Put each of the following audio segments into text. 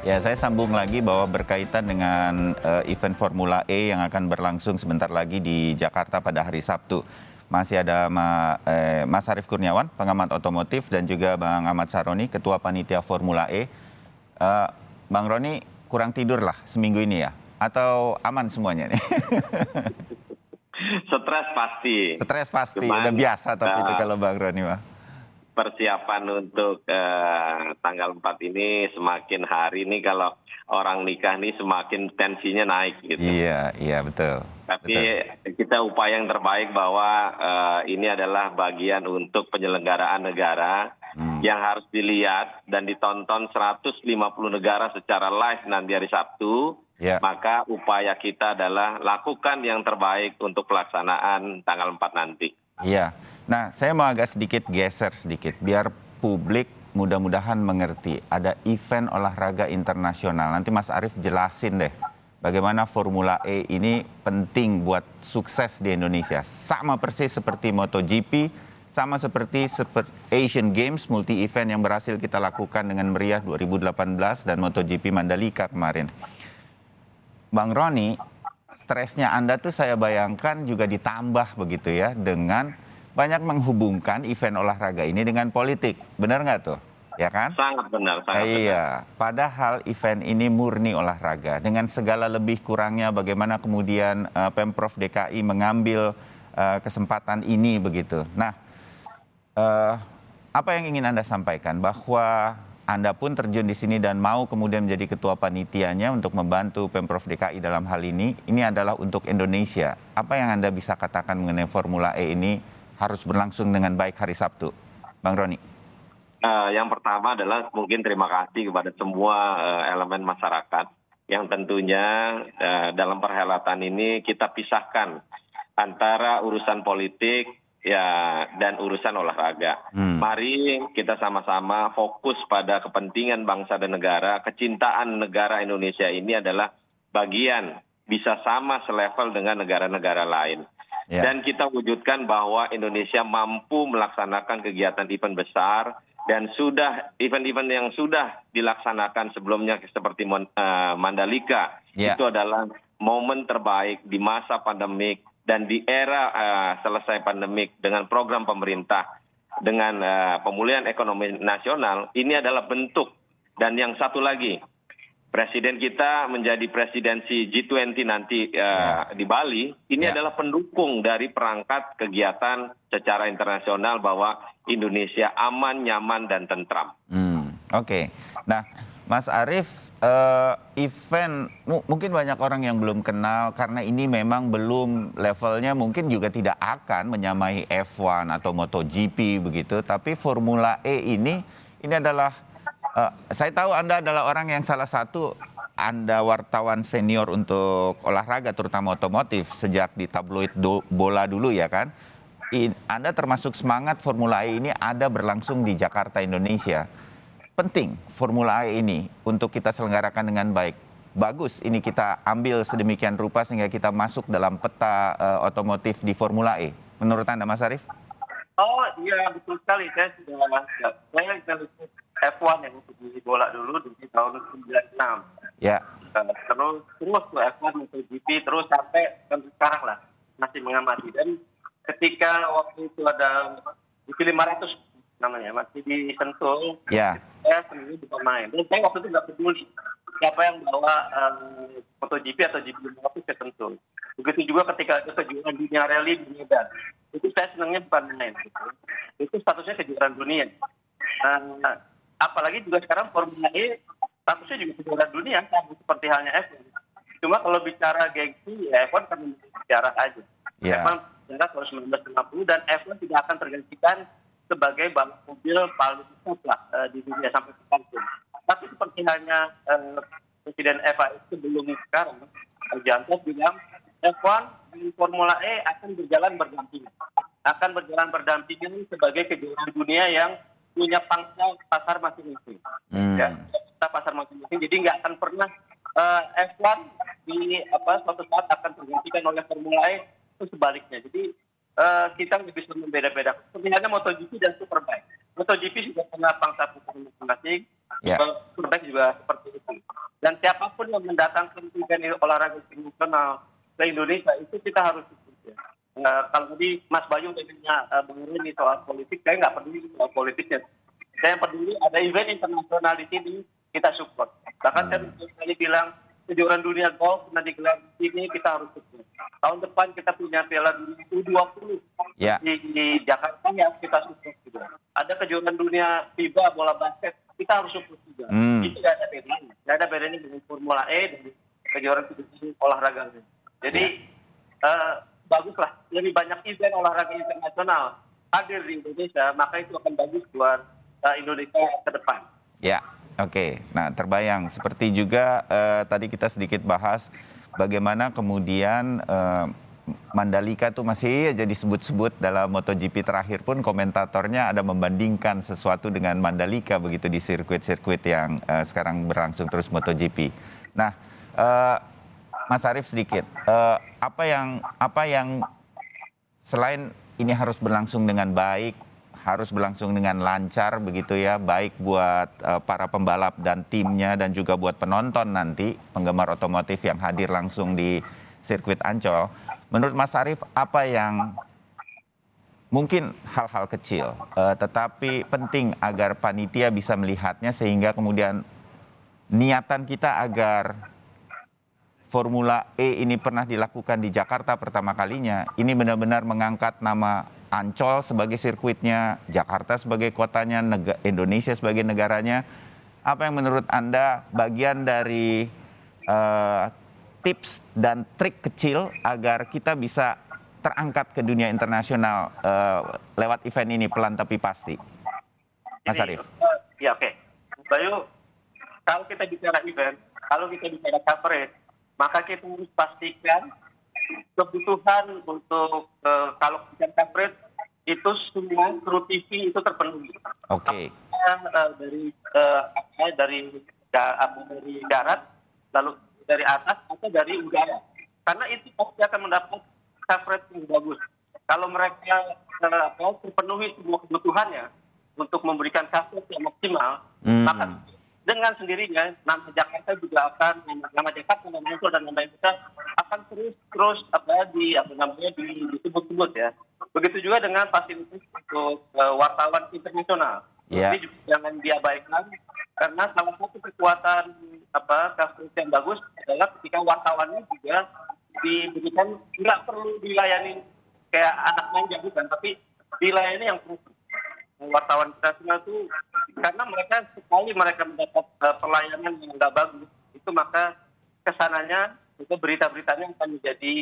Ya, saya sambung lagi bahwa berkaitan dengan event Formula E yang akan berlangsung sebentar lagi di Jakarta pada hari Sabtu. Masih ada Mas Arief Kurniawan, pengamat otomotif, dan juga Bang Ahmad Saroni, Ketua Panitia Formula E. Bang Roni kurang tidur lah seminggu ini ya? Atau aman semuanya nih? Stres pasti. Stres pasti, Cuman udah biasa tapi itu kalau Bang Roni mah. persiapan untuk tanggal 4 ini semakin hari ini kalau orang nikah nih semakin tensinya naik gitu. Iya, betul. Tapi Betul. kita upaya yang terbaik bahwa ini adalah bagian untuk penyelenggaraan negara yang harus dilihat dan ditonton 150 negara secara live nanti hari Sabtu. Ya. Maka upaya kita adalah lakukan yang terbaik untuk pelaksanaan tanggal 4 nanti. Iya. Nah, saya mau agak sedikit geser sedikit, biar publik mudah-mudahan mengerti. Ada event olahraga internasional. Nanti Mas Arief jelasin deh, bagaimana Formula E ini penting buat sukses di Indonesia. Sama persis seperti MotoGP, sama seperti Asian Games, multi-event yang berhasil kita lakukan dengan meriah 2018 dan MotoGP Mandalika kemarin. Bang Roni, stresnya Anda tuh saya bayangkan juga ditambah begitu ya, dengan banyak menghubungkan event olahraga ini dengan politik. Benar nggak tuh? Ya kan? Sangat benar, sangat benar. Iya, padahal event ini murni olahraga. Dengan segala lebih kurangnya bagaimana kemudian Pemprov DKI mengambil kesempatan ini begitu. Nah, apa yang ingin Anda sampaikan? Bahwa Anda pun terjun di sini dan mau kemudian menjadi ketua panitianya untuk membantu Pemprov DKI dalam hal ini adalah untuk Indonesia. Apa yang Anda bisa katakan mengenai Formula E ini harus berlangsung dengan baik hari Sabtu? Bang Roni. Yang pertama adalah mungkin terima kasih kepada semua elemen masyarakat yang tentunya dalam perhelatan ini kita pisahkan antara urusan politik ya dan urusan olahraga. Mari kita sama-sama fokus pada kepentingan bangsa dan negara. Kecintaan negara Indonesia ini adalah bagian bisa sama selevel dengan negara-negara lain. Ya. Dan kita wujudkan bahwa Indonesia mampu melaksanakan kegiatan event besar dan sudah event-event yang sudah dilaksanakan sebelumnya seperti Mandalika. Ya. Itu adalah momen terbaik di masa pandemik dan di era selesai pandemik dengan program pemerintah dengan pemulihan ekonomi nasional. Ini adalah bentuk. Dan yang satu lagi, Presiden kita menjadi presidensi G20 nanti di Bali, ini adalah pendukung dari perangkat kegiatan secara internasional bahwa Indonesia aman, nyaman, dan tentram. Oke. Nah, Mas Arief, event mungkin banyak orang yang belum kenal karena ini memang belum levelnya mungkin juga tidak akan menyamai F1 atau MotoGP begitu, tapi Formula E ini adalah saya tahu Anda adalah orang yang salah satu Anda wartawan senior untuk olahraga terutama otomotif sejak di tabloid bola dulu ya kan. Anda termasuk semangat Formula E ini ada berlangsung di Jakarta, Indonesia. Penting Formula E ini untuk kita selenggarakan dengan baik. Bagus ini kita ambil sedemikian rupa sehingga kita masuk dalam peta otomotif di Formula E. Menurut Anda, Mas Arief? Oh iya, betul sekali. Saya F1 yang di bola dulu di tahun 96. Ya. Terus tuh F1 MotoGP terus sampai sekarang lah masih mengamati. Dan ketika waktu itu ada di 500 namanya masih di Sentul, saya sendiri bukan main. Dan saya waktu itu nggak peduli siapa yang bawa MotoGP atau GP ke Sentul. Begitu juga ketika ada kejuaraan dunia rally di Medan. Itu saya senangnya bukan main. Gitu. Itu statusnya kejuaraan dunia. Apalagi juga sekarang Formula E statusnya juga kejuaraan dunia seperti halnya F1. Cuma kalau bicara gengsi ya F1 kan bicara aja. F1 bicara tahun 1950 dan F1 tidak akan tergantikan sebagai balap mobil paling top lah di dunia sampai sekarang. Tapi seperti halnya Presiden FIA sebelum sekarang, Janto bilang F1 di Formula E akan berjalan berdampingan. Akan berjalan berdampingan sebagai kejuaraan dunia yang punya pangsa pasar masing-masing. Ya, pasar masing-masing. Jadi nggak akan pernah F1 di suatu saat akan tergantikan oleh Formula E, itu sebaliknya. Jadi kita bisa membeda-bedakan. Sebenarnya MotoGP dan Superbike. MotoGP juga punya pangsa pasar masing-masing. Superbike juga seperti itu. Dan siapapun yang mendatangkan event olahraga internasional ke Indonesia itu kita harus support ya. Kalau tadi Mas Bayu tanya Bang Reni soal politik, saya nggak peduli soal politiknya. Saya peduli ada event internasional di sini, kita support. Bahkan saya sekali bilang kejuaraan dunia golf pernah digelar di sini, kita harus support. Tahun depan kita punya Piala Dunia U20 di Jakarta ya, kita support juga. Ada kejuaraan dunia FIBA bola basket, kita harus support juga. Itu nggak ada bedanya. Nggak ada bedanya dengan Formula E dan kejuaraan olahraga. Jadi baguslah, lebih banyak event olahraga internasional hadir di Indonesia, maka itu akan bagus buat Indonesia ke depan. Ya, oke. Nah, terbayang. Seperti juga tadi kita sedikit bahas bagaimana kemudian Mandalika tuh masih aja disebut-sebut dalam MotoGP terakhir pun komentatornya ada membandingkan sesuatu dengan Mandalika begitu di sirkuit-sirkuit yang sekarang berlangsung terus MotoGP. Nah, Mas Arief sedikit, apa yang selain ini harus berlangsung dengan baik, harus berlangsung dengan lancar begitu ya, baik buat para pembalap dan timnya dan juga buat penonton nanti, penggemar otomotif yang hadir langsung di sirkuit Ancol. Menurut Mas Arief, apa yang mungkin hal-hal kecil, tetapi penting agar panitia bisa melihatnya sehingga kemudian niatan kita agar Formula E ini pernah dilakukan di Jakarta pertama kalinya, ini benar-benar mengangkat nama Ancol sebagai sirkuitnya, Jakarta sebagai kotanya, Indonesia sebagai negaranya. Apa yang menurut Anda bagian dari tips dan trik kecil agar kita bisa terangkat ke dunia internasional lewat event ini pelan tapi pasti? Mas Arief. Ya oke. Bayu, kalau kita bicara event, kalau kita bicara coverage, maka kita harus pastikan kebutuhan untuk kalau bicara coverage itu semua kru TV itu terpenuhi. Oke. Dari darat, lalu dari atas atau dari udara. Karena itu pasti akan mendapat coverage yang bagus. Kalau mereka terpenuhi semua kebutuhannya untuk memberikan coverage yang maksimal, maka dengan sendirinya nama Jakarta juga akan nama Jakarta, nama Ancol dan nama Indonesia akan terus disebut-sebut ya. Begitu juga dengan fasilitas untuk wartawan internasional. Ini juga jangan diabaikan karena salah satu kekuatan coverage yang bagus adalah ketika wartawannya juga diberikan, nggak perlu dilayani kayak anak manja bukan, tapi dilayani yang wartawan internasional itu karena mereka mendapat pelayanan yang nggak bagus itu, maka kesananya itu berita-beritanya akan menjadi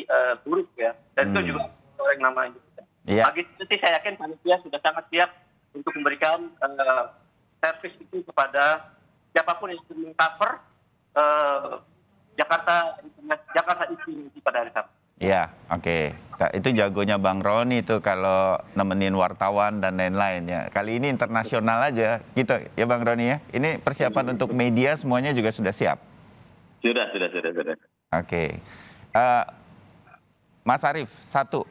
buruk ya, dan itu juga orang namanya. Bagi itu saya yakin panitia sudah sangat siap untuk memberikan servis itu kepada siapapun yang ingin cover Jakarta itu pada hari Sabtu. Ya, oke. Itu jagonya Bang Roni itu kalau nemenin wartawan dan lain-lain ya. Kali ini internasional aja gitu ya Bang Roni ya. Ini persiapan untuk media semuanya juga sudah siap? Sudah. Oke. Mas Arief, satu.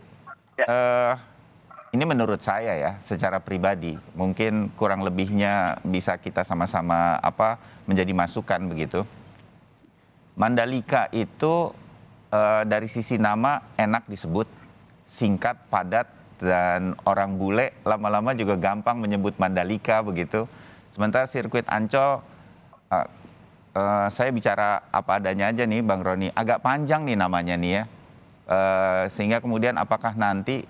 Ini menurut saya ya, secara pribadi, mungkin kurang lebihnya bisa kita sama-sama menjadi masukan begitu. Mandalika itu dari sisi nama enak disebut, singkat, padat, dan orang bule lama-lama juga gampang menyebut Mandalika begitu. Sementara sirkuit Ancol, saya bicara apa adanya aja nih Bang Roni, agak panjang nih namanya nih ya. Sehingga kemudian apakah nanti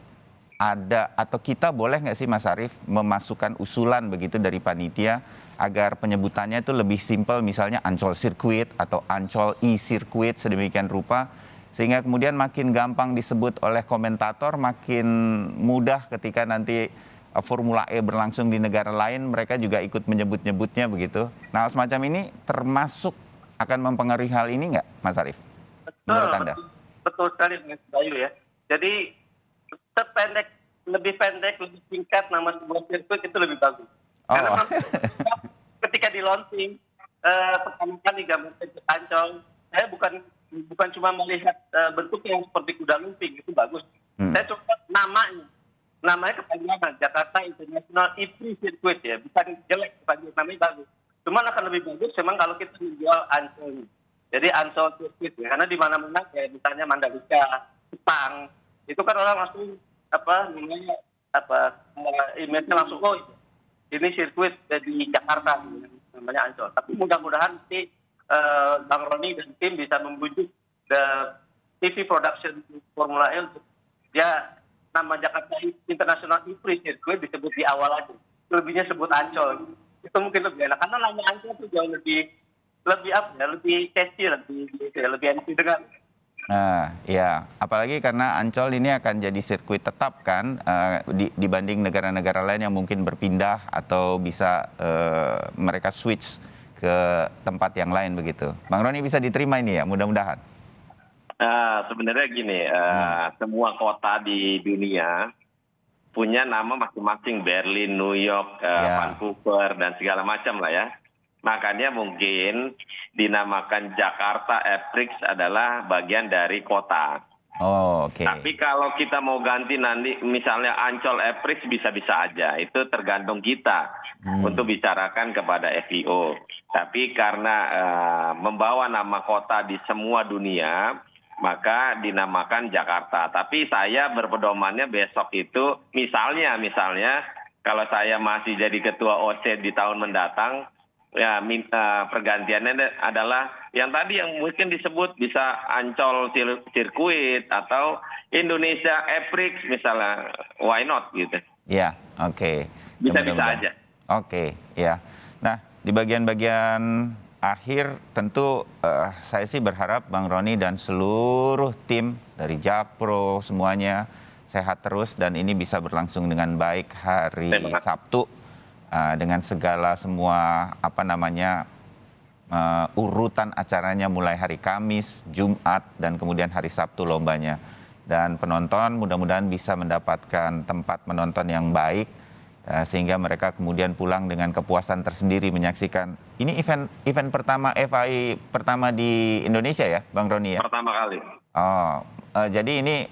ada atau kita boleh nggak sih Mas Arief memasukkan usulan begitu dari panitia agar penyebutannya itu lebih simpel, misalnya Ancol Circuit atau Ancol E-Circuit sedemikian rupa, sehingga kemudian makin gampang disebut oleh komentator, makin mudah ketika nanti Formula E berlangsung di negara lain, mereka juga ikut menyebut-nyebutnya begitu. Nah, semacam ini termasuk akan mempengaruhi hal ini nggak, Mas Arief? Menurut Anda? Betul sekali, Mas Bayu ya. Jadi lebih pendek, lebih singkat nama sebuah sirkuit itu lebih bagus. Karena ketika di launching pertama kali gambar sirkuit Ancol, saya bukan cuma melihat bentuknya yang seperti kuda lumping, itu bagus. Saya coba namanya kepanjangan Jakarta International E-Prix Circuit ya, bukan jelek, namanya bagus. Cuman akan lebih bagus memang kalau kita menjual Ancol. Jadi Ancol Sirkuit ya. Karena di mana-mana kayak misalnya Mandalika, Jepang, itu kan orang langsung image-nya langsung ini sirkuit di Jakarta namanya Ancol. Tapi mudah-mudahan nanti Bang Roni dan tim bisa membujuk TV production Formula E untuk nama Jakarta International E-Prix Circuit disebut di awal aja. Lebihnya sebut Ancol. Itu mungkin lebih enak karena nama Ancol itu jauh lebih catchy, lebih enak didengar. Nah, ya, apalagi karena Ancol ini akan jadi sirkuit tetap kan, dibanding negara-negara lain yang mungkin berpindah atau bisa mereka switch ke tempat yang lain begitu. Bang Roni bisa diterima ini ya, mudah-mudahan. Sebenarnya gini, semua kota di dunia punya nama masing-masing, Berlin, New York, Vancouver, dan segala macam lah ya. Makanya mungkin dinamakan Jakarta E-Prix adalah bagian dari kota. Oh, oke. Tapi kalau kita mau ganti nanti misalnya Ancol E-Prix bisa-bisa aja. Itu tergantung kita untuk bicarakan kepada FIO. Tapi karena membawa nama kota di semua dunia, maka dinamakan Jakarta. Tapi saya berpedomannya besok itu misalnya kalau saya masih jadi ketua OC di tahun mendatang, ya pergantiannya adalah yang tadi yang mungkin disebut bisa Ancol Sirkuit atau Indonesia E-Prix misalnya, why not gitu. Ya, oke. Bisa-bisa aja. Oke, ya. Nah, di bagian-bagian akhir tentu saya sih berharap Bang Roni dan seluruh tim dari Jakpro semuanya sehat terus dan ini bisa berlangsung dengan baik hari Sabtu. Dengan segala semua urutan acaranya mulai hari Kamis, Jumat, dan kemudian hari Sabtu lombanya. Dan penonton mudah-mudahan bisa mendapatkan tempat menonton yang baik, sehingga mereka kemudian pulang dengan kepuasan tersendiri menyaksikan. Ini event pertama FIA pertama di Indonesia ya, Bang Roni ya? Pertama kali. Jadi ini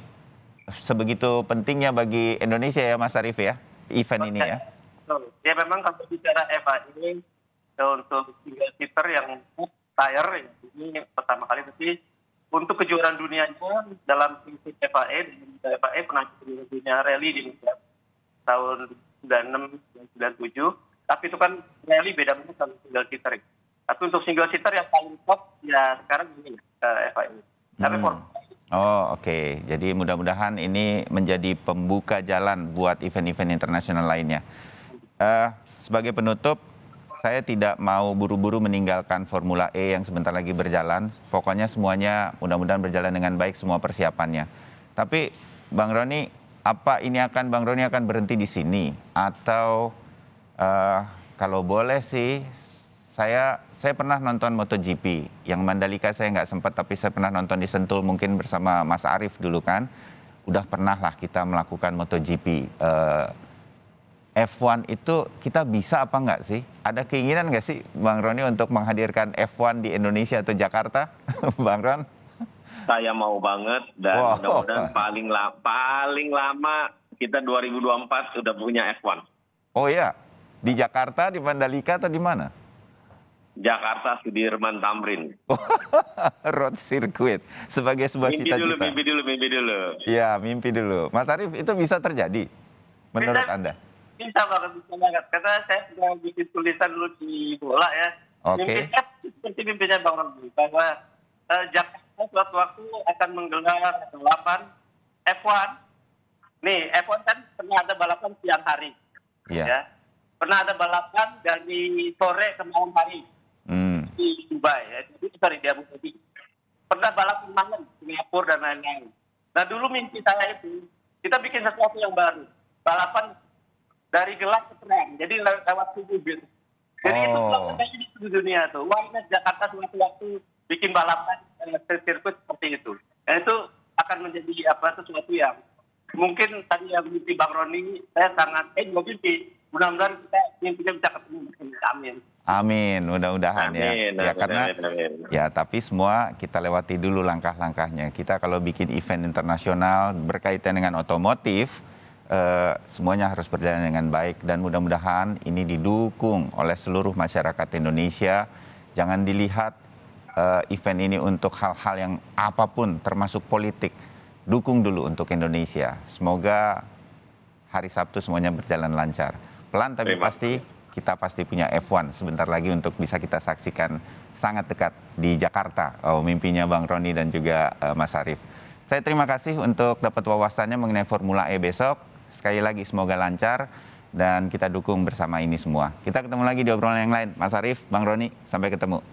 sebegitu pentingnya bagi Indonesia ya, Mas Arief ya, event ini ya? Ya memang kalau bicara FIA untuk single seater yang tire ini pertama kali, tapi untuk kejuaraan dunianya dalam prinsip FIA pernah kejuaraan dunia rally di Indonesia tahun 96 dan 97, tapi itu kan rally beda banget sama single seater. Tapi untuk single seater yang paling top ya sekarang ini FIA. Oke. Jadi mudah-mudahan ini menjadi pembuka jalan buat event-event internasional lainnya. Sebagai penutup, saya tidak mau buru-buru meninggalkan Formula E yang sebentar lagi berjalan. Pokoknya semuanya mudah-mudahan berjalan dengan baik semua persiapannya. Tapi Bang Roni, Bang Roni akan berhenti di sini? Atau kalau boleh sih, saya pernah nonton MotoGP. Yang Mandalika saya nggak sempat, tapi saya pernah nonton di Sentul mungkin bersama Mas Arief dulu kan. Udah pernah lah kita melakukan MotoGP. F1 itu kita bisa apa enggak sih? Ada keinginan nggak sih Bang Roni untuk menghadirkan F1 di Indonesia atau Jakarta, Bang Ron? Saya mau banget dan mudah-mudahan paling lama kita 2024 sudah punya F1. Oh iya, di Jakarta, di Mandalika atau di mana? Jakarta Sudirman Tamrin. Road Circuit sebagai sebuah cita-cita. Mimpi dulu. Iya, mimpi dulu. Mas Arief, itu bisa terjadi menurut Anda? Bisa banget. Karena saya sudah bikin tulisan dulu di bola ya. Oke. Seperti mimpinya Bang Roni, bahwa Jakarta suatu waktu akan menggelar balapan F1. Nih, F1 kan pernah ada balapan siang hari. Iya. Ya. Pernah ada balapan dari sore ke malam hari di Dubai. Ya. Di Abu Dhabi. Pernah balapan malam di Singapura dan lain-lain. Nah, dulu mimpi saya itu, kita bikin sesuatu yang baru. Balapan dari gelap ke terang, jadi lewat subuh gitu. Jadi itu peluang di dunia tuh. Why not Jakarta suatu waktu bikin balapan sirkuit seperti itu. Dan itu akan menjadi sesuatu yang mungkin tadi yang mimpi Bang Roni, saya sangat mimpi. Mudah-mudahan kita mimpinya bisa ketemu. Amin. Amin, mudah-mudahan ya. Ya karena ya tapi semua kita lewati dulu langkah-langkahnya. Kita kalau bikin event internasional berkaitan dengan otomotif, semuanya harus berjalan dengan baik dan mudah-mudahan ini didukung oleh seluruh masyarakat Indonesia. Jangan dilihat event ini untuk hal-hal yang apapun termasuk politik. Dukung dulu untuk Indonesia. Semoga hari Sabtu semuanya berjalan lancar. Pelan tapi pasti, kita pasti punya F1 sebentar lagi untuk bisa kita saksikan sangat dekat di Jakarta. Mimpinya Bang Roni dan juga Mas Arief. Saya terima kasih untuk dapat wawasannya mengenai Formula E besok. Sekali lagi semoga lancar dan kita dukung bersama ini semua. Kita ketemu lagi di obrolan yang lain. Mas Arief, Bang Roni, sampai ketemu.